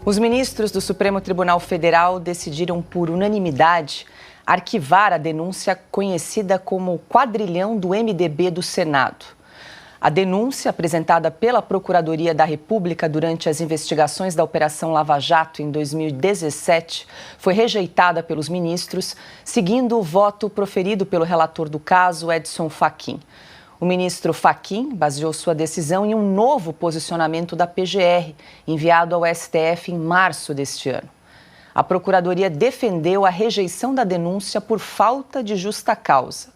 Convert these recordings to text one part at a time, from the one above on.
Os ministros do Supremo Tribunal Federal decidiram por unanimidade arquivar a denúncia conhecida como quadrilhão do MDB do Senado. A denúncia, apresentada pela Procuradoria da República durante as investigações da Operação Lava Jato em 2017, foi rejeitada pelos ministros, seguindo o voto proferido pelo relator do caso, Edson Fachin. O ministro Fachin baseou sua decisão em um novo posicionamento da PGR, enviado ao STF em março deste ano. A Procuradoria defendeu a rejeição da denúncia por falta de justa causa.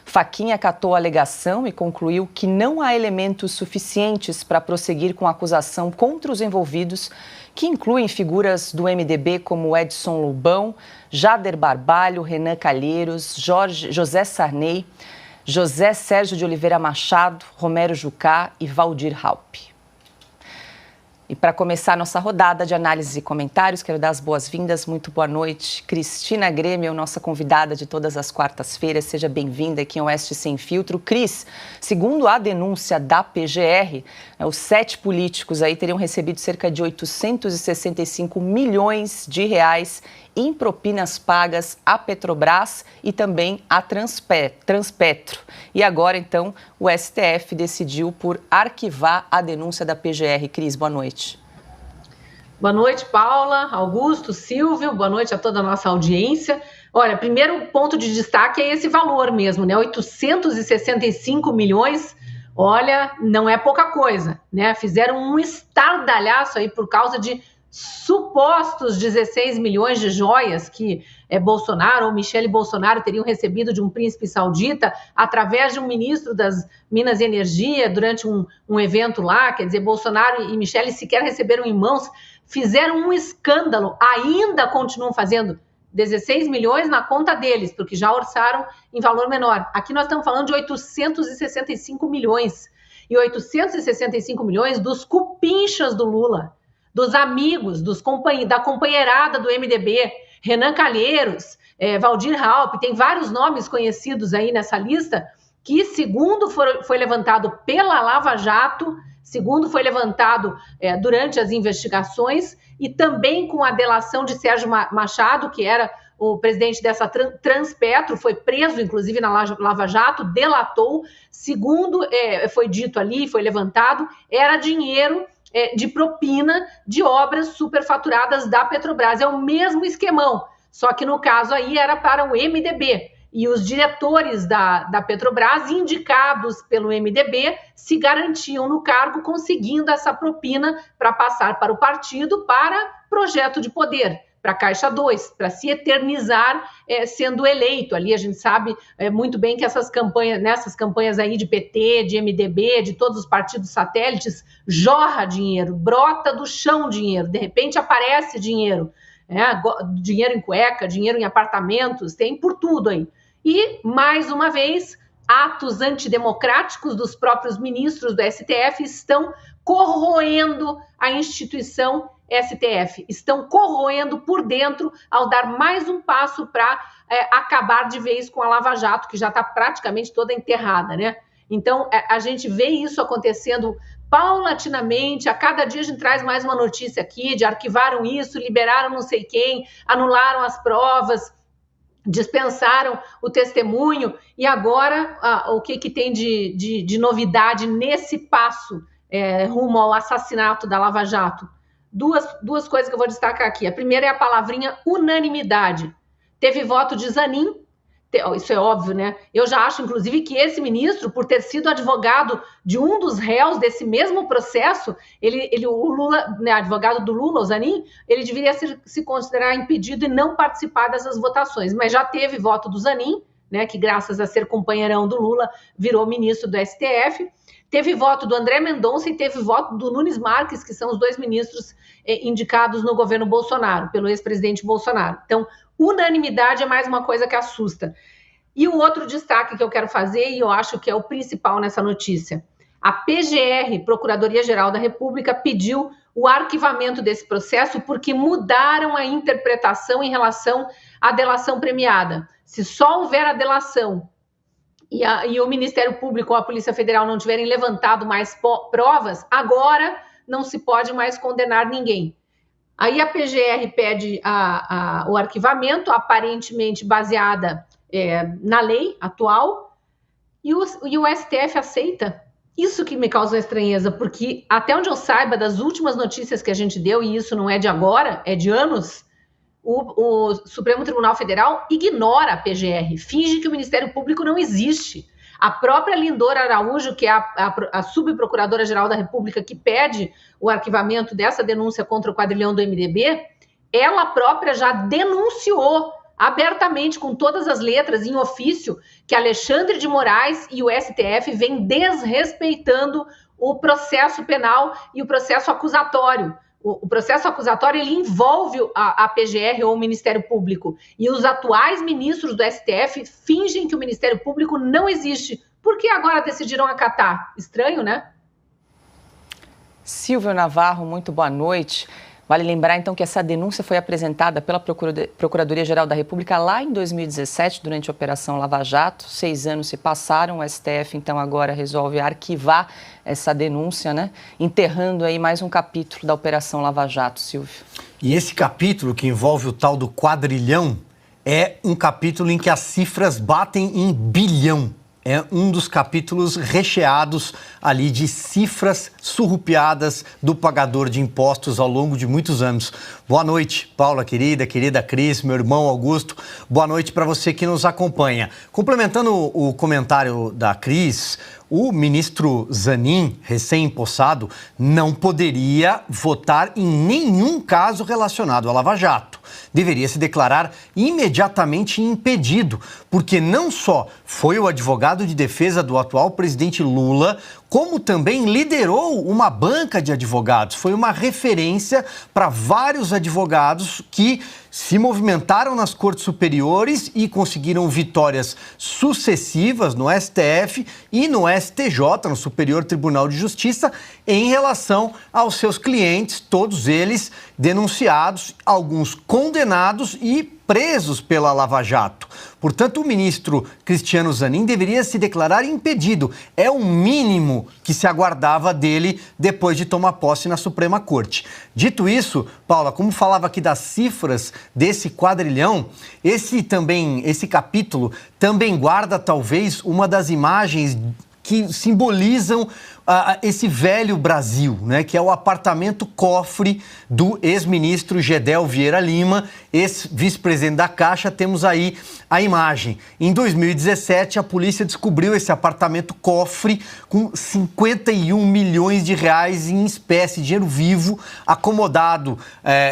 Fachin acatou a alegação e concluiu que não há elementos suficientes para prosseguir com a acusação contra os envolvidos, que incluem figuras do MDB como Edson Lobão, Jader Barbalho, Renan Calheiros, José Sarney, José Sérgio de Oliveira Machado, Romero Jucá e Valdir Raupp. E para começar nossa rodada de análise e comentários, quero dar as boas-vindas. Muito boa noite. Cristina Grêmio, nossa convidada de todas as quartas-feiras. Seja bem-vinda aqui ao Oeste Sem Filtro. Cris, segundo a denúncia da PGR, os 7 políticos aí teriam recebido cerca de 865 milhões de reais em propinas pagas à Petrobras e também à Transpetro. E agora, então, o STF decidiu por arquivar a denúncia da PGR. Cris, boa noite. Boa noite, Paula, Augusto, Silvio, boa noite a toda a nossa audiência. Olha, primeiro ponto de destaque é esse valor mesmo, né? 865 milhões, olha, não é pouca coisa, né? Fizeram um estardalhaço aí por causa de supostos 16 milhões de joias que Bolsonaro ou Michele Bolsonaro teriam recebido de um príncipe saudita através de um ministro das Minas e Energia durante um evento lá. Quer dizer, Bolsonaro e Michele sequer receberam em mãos, fizeram um escândalo, ainda continuam fazendo 16 milhões na conta deles, porque já orçaram em valor menor. Aqui nós estamos falando de 865 milhões, e 865 milhões dos cupinchas do Lula, dos amigos, da companheirada do MDB, Renan Calheiros, Valdir Raupp, tem vários nomes conhecidos aí nessa lista, que segundo foi levantado pela Lava Jato, segundo foi levantado durante as investigações, e também com a delação de Sérgio Machado, que era o presidente dessa Transpetro, foi preso, inclusive, na Lava Jato, delatou, segundo foi dito ali, foi levantado, era dinheiro de propina de obras superfaturadas da Petrobras. É o mesmo esquemão, só que no caso aí era para o MDB. E os diretores da Petrobras, indicados pelo MDB, se garantiam no cargo, conseguindo essa propina para passar para o partido, para projeto de poder, para a Caixa 2, para se eternizar sendo eleito. Ali a gente sabe muito bem que nessas campanhas aí de PT, de MDB, de todos os partidos satélites, jorra dinheiro, brota do chão dinheiro, de repente aparece dinheiro, dinheiro em cueca, dinheiro em apartamentos, tem por tudo aí. E, mais uma vez, atos antidemocráticos dos próprios ministros do STF estão corroendo a instituição STF, estão corroendo por dentro ao dar mais um passo para acabar de vez com a Lava Jato, que já está praticamente toda enterrada, né? Então, a gente vê isso acontecendo paulatinamente. A cada dia a gente traz mais uma notícia aqui de arquivaram isso, liberaram não sei quem, anularam as provas, dispensaram o testemunho, e agora o que tem de novidade nesse passo rumo ao assassinato da Lava Jato? Duas coisas que eu vou destacar aqui. A primeira é a palavrinha unanimidade. Teve voto de Zanin, isso é óbvio, né? Eu já acho, inclusive, que esse ministro, por ter sido advogado de um dos réus desse mesmo processo, o Lula, né, advogado do Lula, o Zanin, ele deveria se considerar impedido e não participar dessas votações. Mas já teve voto do Zanin, né, que graças a ser companheirão do Lula, virou ministro do STF. Teve voto do André Mendonça e teve voto do Nunes Marques, que são os 2 ministros indicados no governo Bolsonaro, pelo ex-presidente Bolsonaro. Então, unanimidade é mais uma coisa que assusta. E o outro destaque que eu quero fazer, e eu acho que é o principal nessa notícia, a PGR, Procuradoria-Geral da República, pediu o arquivamento desse processo porque mudaram a interpretação em relação à delação premiada. Se só houver a delação e o Ministério Público ou a Polícia Federal não tiverem levantado mais provas, agora não se pode mais condenar ninguém. Aí a PGR pede o arquivamento, aparentemente baseada na lei atual, e o STF aceita. Isso que me causa estranheza, porque até onde eu saiba, das últimas notícias que a gente deu, e isso não é de agora, é de anos, o Supremo Tribunal Federal ignora a PGR, finge que o Ministério Público não existe. A própria Lindora Araújo, que é a subprocuradora-geral da República, que pede o arquivamento dessa denúncia contra o quadrilhão do MDB, ela própria já denunciou abertamente, com todas as letras, em ofício, que Alexandre de Moraes e o STF vêm desrespeitando o processo penal e o processo acusatório. O processo acusatório, ele envolve a PGR ou o Ministério Público. E os atuais ministros do STF fingem que o Ministério Público não existe. Por que agora decidiram acatar? Estranho, né? Silvio Navarro, muito boa noite. Vale lembrar, então, que essa denúncia foi apresentada pela Procuradoria-Geral da República lá em 2017, durante a Operação Lava Jato. 6 anos se passaram, o STF, então, agora resolve arquivar essa denúncia, né? Enterrando aí mais um capítulo da Operação Lava Jato, Silvio. E esse capítulo, que envolve o tal do quadrilhão, é um capítulo em que as cifras batem em bilhão. É um dos capítulos recheados ali de cifras surrupiadas do pagador de impostos ao longo de muitos anos. Boa noite, Paula, querida Cris, meu irmão Augusto. Boa noite para você que nos acompanha. Complementando o comentário da Cris, o ministro Zanin, recém-empossado, não poderia votar em nenhum caso relacionado à Lava Jato. Deveria se declarar imediatamente impedido, porque não só foi o advogado de defesa do atual presidente Lula, como também liderou uma banca de advogados. Foi uma referência para vários advogados que se movimentaram nas cortes superiores e conseguiram vitórias sucessivas no STF e no STJ, no Superior Tribunal de Justiça, em relação aos seus clientes, todos eles denunciados, alguns condenados e presos pela Lava Jato. Portanto, o ministro Cristiano Zanin deveria se declarar impedido. É o mínimo que se aguardava dele depois de tomar posse na Suprema Corte. Dito isso, Paula, como falava aqui das cifras desse quadrilhão, esse capítulo também guarda talvez uma das imagens que simbolizam esse velho Brasil, né, que é o apartamento cofre do ex-ministro Gedel Vieira Lima, ex-vice-presidente da Caixa. Temos aí a imagem. Em 2017, a polícia descobriu esse apartamento cofre com 51 milhões de reais em espécie, dinheiro vivo, acomodado.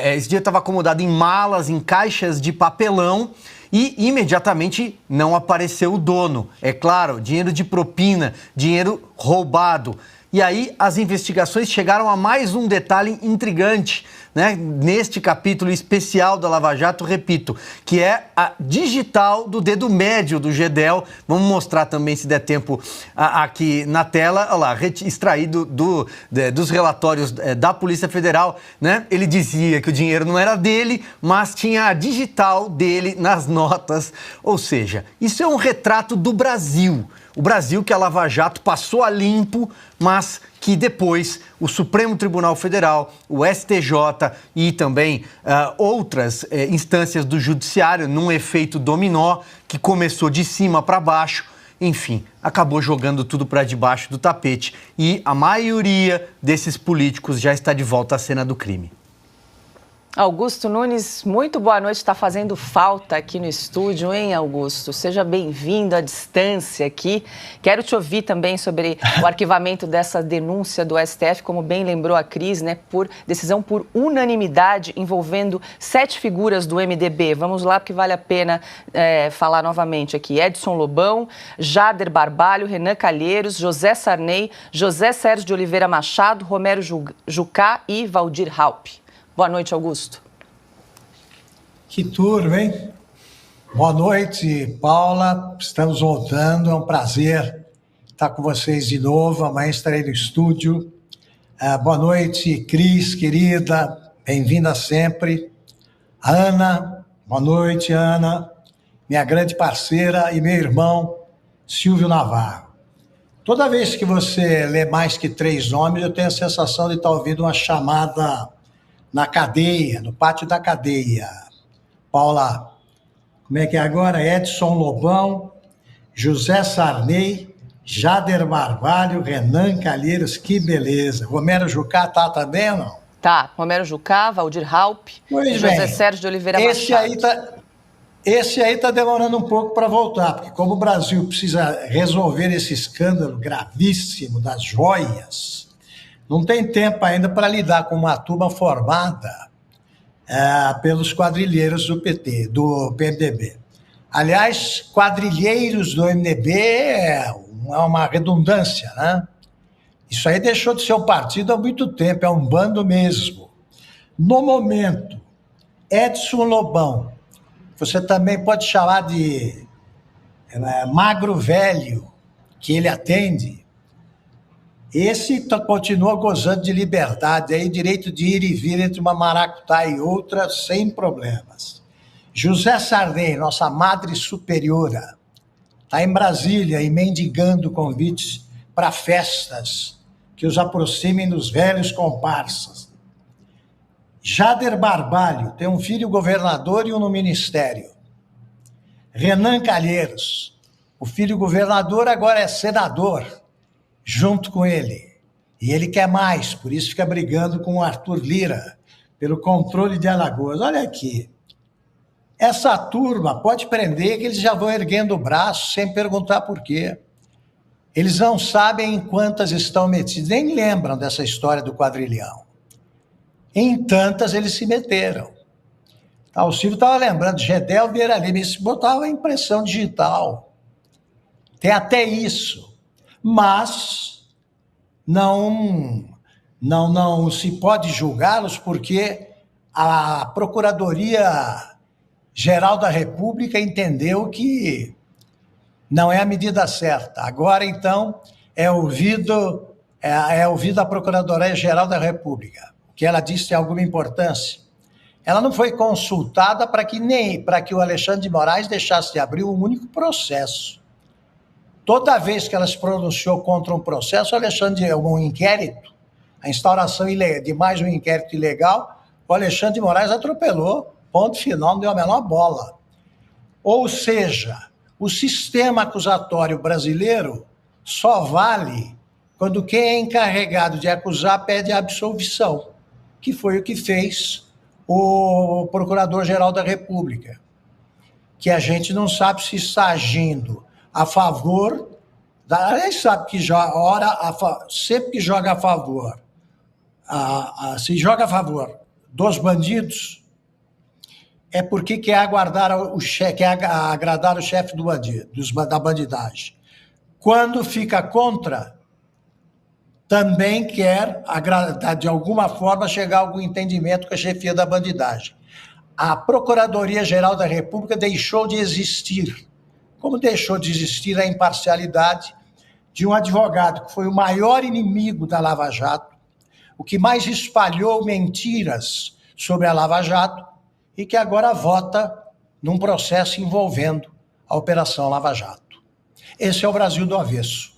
Esse dinheiro estava acomodado em malas, em caixas de papelão, e imediatamente não apareceu o dono. É claro, dinheiro de propina, dinheiro roubado. E aí as investigações chegaram a mais um detalhe intrigante, né? Neste capítulo especial da Lava Jato, repito, que é a digital do dedo médio do Gedel. Vamos mostrar também, se der tempo, aqui na tela. Olha lá, extraído dos relatórios da Polícia Federal, né? Ele dizia que o dinheiro não era dele, mas tinha a digital dele nas notas. Ou seja, isso é um retrato do Brasil. O Brasil que a Lava Jato passou a limpo, mas que depois o Supremo Tribunal Federal, o STJ e também outras instâncias do Judiciário, num efeito dominó que começou de cima para baixo, enfim, acabou jogando tudo para debaixo do tapete. E a maioria desses políticos já está de volta à cena do crime. Augusto Nunes, muito boa noite. Está fazendo falta aqui no estúdio, hein, Augusto? Seja bem-vindo à distância aqui. Quero te ouvir também sobre o arquivamento dessa denúncia do STF, como bem lembrou a Cris, né, por decisão por unanimidade envolvendo 7 figuras do MDB. Vamos lá, porque vale a pena falar novamente aqui. Edson Lobão, Jader Barbalho, Renan Calheiros, José Sarney, José Sérgio de Oliveira Machado, Romero Jucá e Valdir Raupp. Boa noite, Augusto. Que turma, hein? Boa noite, Paula. Estamos voltando. É um prazer estar com vocês de novo. Amanhã estarei no estúdio. Boa noite, Cris, querida. Bem-vinda sempre. Ana, boa noite, Ana. Minha grande parceira e meu irmão, Silvio Navarro. Toda vez que você lê mais que 3 nomes, eu tenho a sensação de estar ouvindo uma chamada na cadeia, no pátio da cadeia. Paula, como é que é agora? Edson Lobão, José Sarney, Jader Barbalho, Renan Calheiros, que beleza. Romero Jucá tá também ou não? Tá, Romero Jucá, Valdir Raup e José Sérgio de Oliveira Machado. Esse aí tá demorando um pouco para voltar, porque como o Brasil precisa resolver esse escândalo gravíssimo das joias, não tem tempo ainda para lidar com uma turma formada pelos quadrilheiros do PT, do PMDB. Aliás, quadrilheiros do MDB é uma redundância, né? Isso aí deixou de ser um partido há muito tempo, é um bando mesmo. No momento, Edson Lobão, você também pode chamar de magro velho, que ele atende, esse continua gozando de liberdade, aí direito de ir e vir entre uma maracutaia e outra, sem problemas. José Sarney, nossa madre superiora, está em Brasília e mendigando convites para festas que os aproximem dos velhos comparsas. Jader Barbalho tem um filho governador e um no ministério. Renan Calheiros, o filho governador agora é senador, junto com ele. E ele quer mais, por isso fica brigando com o Arthur Lira, pelo controle de Alagoas. Olha aqui, essa turma pode prender que eles já vão erguendo o braço sem perguntar por quê. Eles não sabem em quantas estão metidos, nem lembram dessa história do quadrilhão. Em tantas eles se meteram. O Silvio estava lembrando, Gedel Vieira Lima, eles botavam a impressão digital. Tem até isso. Mas não se pode julgá-los porque a Procuradoria-Geral da República entendeu que não é a medida certa. Agora, então, é ouvido a Procuradoria-Geral da República. O que ela disse tem alguma importância. Ela não foi consultada para que o Alexandre de Moraes deixasse de abrir um único processo. Toda vez que ela se pronunciou contra um processo, um inquérito, a instauração de mais um inquérito ilegal, o Alexandre de Moraes atropelou, ponto final, não deu a menor bola. Ou seja, o sistema acusatório brasileiro só vale quando quem é encarregado de acusar pede a absolvição, que foi o que fez o Procurador-Geral da República, que a gente não sabe se está agindo a favor, a gente sabe que sempre que joga a favor, se joga a favor dos bandidos, é porque quer agradar o chefe do bandido, da bandidagem. Quando fica contra, também quer, de alguma forma, chegar a algum entendimento com a chefia da bandidagem. A Procuradoria-Geral da República deixou de existir, como deixou de existir a imparcialidade de um advogado que foi o maior inimigo da Lava Jato, o que mais espalhou mentiras sobre a Lava Jato e que agora vota num processo envolvendo a Operação Lava Jato. Esse é o Brasil do avesso.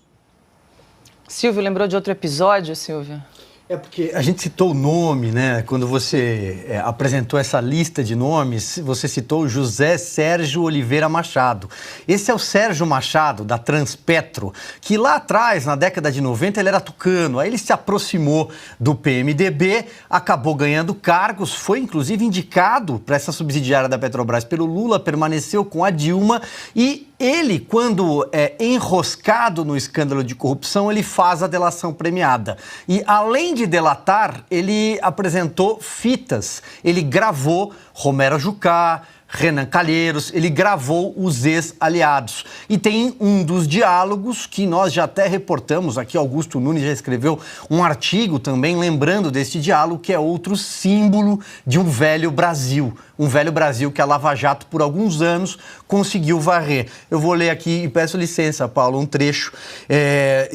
Silvio, lembrou de outro episódio, Silvio? É porque a gente citou o nome, né? Quando você apresentou essa lista de nomes, você citou José Sérgio Oliveira Machado. Esse é o Sérgio Machado, da Transpetro, que lá atrás, na década de 90, ele era tucano. Aí ele se aproximou do PMDB, acabou ganhando cargos, foi inclusive indicado para essa subsidiária da Petrobras pelo Lula, permaneceu com a Dilma e ele, quando é enroscado no escândalo de corrupção, ele faz a delação premiada. E, além de delatar, ele apresentou fitas. Ele gravou Romero Jucá, Renan Calheiros, ele gravou os ex-aliados. E tem um dos diálogos que nós já até reportamos aqui, Augusto Nunes já escreveu um artigo também lembrando desse diálogo, que é outro símbolo de um velho Brasil. Um velho Brasil que a Lava Jato, por alguns anos, conseguiu varrer. Eu vou ler aqui, e peço licença, Paulo, um trecho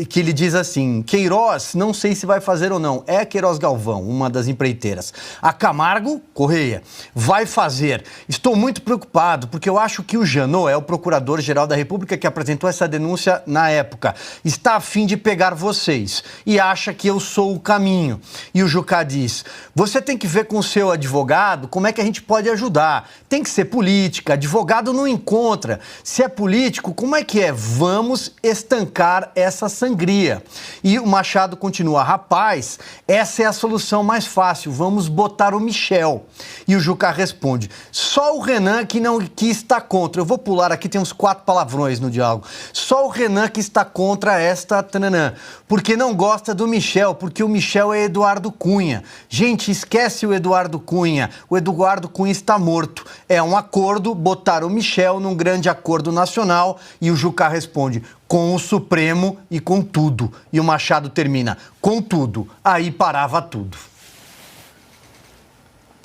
que ele diz assim: Queiroz, não sei se vai fazer ou não, é Queiroz Galvão, uma das empreiteiras. A Camargo Correia vai fazer. Estou muito preocupado, porque eu acho que o Janot, é o procurador-geral da República que apresentou essa denúncia na época, está a fim de pegar vocês e acha que eu sou o caminho. E o Jucá diz: você tem que ver com o seu advogado como é que a gente pode ajudar. Tem que ser política, advogado não encontra. Se é político, como é que é? Vamos estancar essa sangria. E o Machado continua: rapaz, essa é a solução mais fácil, vamos botar o Michel. E o Jucá responde: só o Renan que está contra. Eu vou pular aqui, tem uns 4 palavrões no diálogo. Só o Renan que está contra esta tananã, porque não gosta do Michel, porque o Michel é Eduardo Cunha. Gente, esquece o Eduardo Cunha. O Eduardo Cunha está morto. É um acordo, botar o Michel num grande acordo nacional. E o Jucá responde: com o Supremo e com tudo. E o Machado termina: com tudo. Aí parava tudo.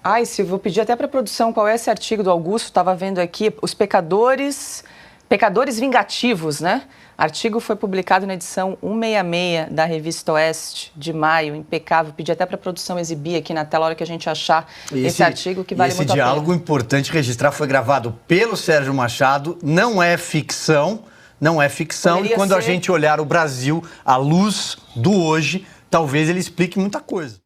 Ai, Silvio, vou pedir até para a produção qual é esse artigo do Augusto. Estava vendo aqui, os pecadores vingativos, né? Artigo foi publicado na edição 166 da Revista Oeste, de maio, impecável. Pedi até para a produção exibir aqui na tela, a hora que a gente achar esse artigo, que vale muito a pena. Esse diálogo, importante registrar, foi gravado pelo Sérgio Machado, não é ficção, e quando a gente olhar o Brasil à luz do hoje, talvez ele explique muita coisa.